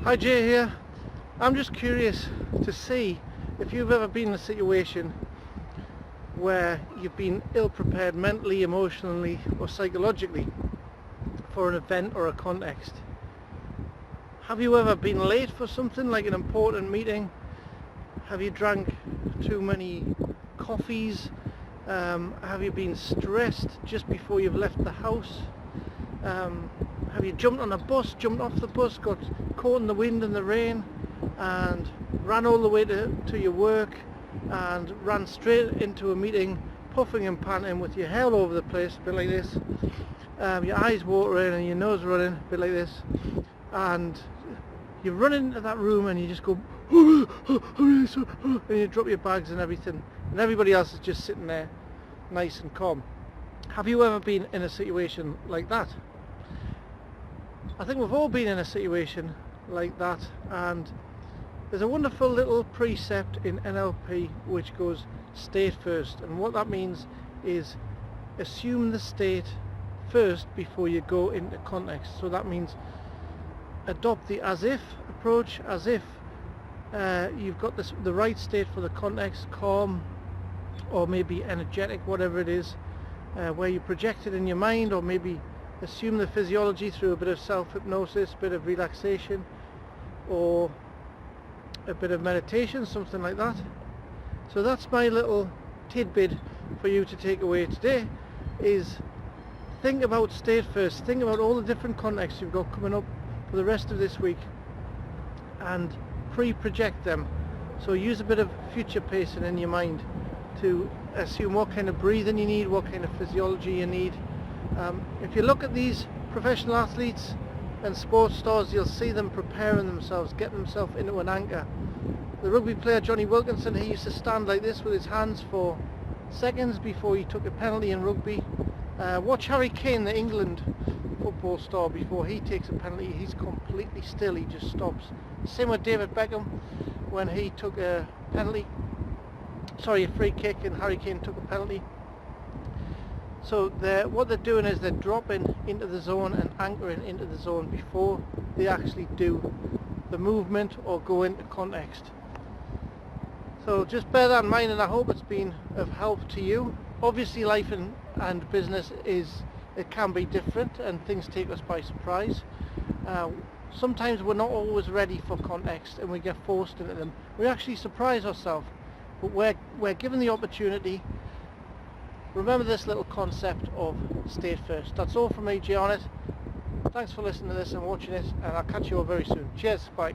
Hi, Jay here. I'm just curious to see if you've ever been in a situation where you've been ill-prepared mentally, emotionally or psychologically for an event or a context. Have you ever been late for something like an important meeting? Have you drank too many coffees? Have you been stressed just before you've left the house? Have you jumped on a bus, jumped off the bus, got caught in the wind and the rain and ran all the way to your work and ran straight into a meeting puffing and panting with your hair all over the place, a bit like this, your eyes watering and your nose running, a bit like this, and you run into that room and you just go and you drop your bags and everything, and everybody else is just sitting there nice and calm. Have you ever been in a situation like that? I think we've all been in a situation like that, and there's a wonderful little precept in NLP which goes state first, and what that means is assume the state first before you go into context. So that means adopt the as if approach, as if you've got the right state for the context, calm or maybe energetic, whatever it is, where you project it in your mind, or maybe assume the physiology through a bit of self-hypnosis, a bit of relaxation or a bit of meditation, something like that. So that's my little tidbit for you to take away today, is think about state first, think about all the different contexts you've got coming up for the rest of this week and pre-project them. So use a bit of future pacing in your mind to assume what kind of breathing you need, what kind of physiology you need. If you look at these professional athletes and sports stars, you'll see them preparing themselves, getting themselves into an anchor. The rugby player Johnny Wilkinson, he used to stand like this with his hands for seconds before he took a penalty in rugby. Watch Harry Kane, the England football star, before he takes a penalty, he's completely still, he just stops. Same with David Beckham when he took a free kick and Harry Kane took a penalty. So what they're doing is they're dropping into the zone and anchoring into the zone before they actually do the movement or go into context. So just bear that in mind, and I hope it's been of help to you. Obviously life and business it can be different and things take us by surprise. Sometimes we're not always ready for context and we get forced into them. We actually surprise ourselves, but we're given the opportunity. Remember this little concept of state first. That's all from me, Jay, on it. Thanks for listening to this and watching it, and I'll catch you all very soon. Cheers, bye.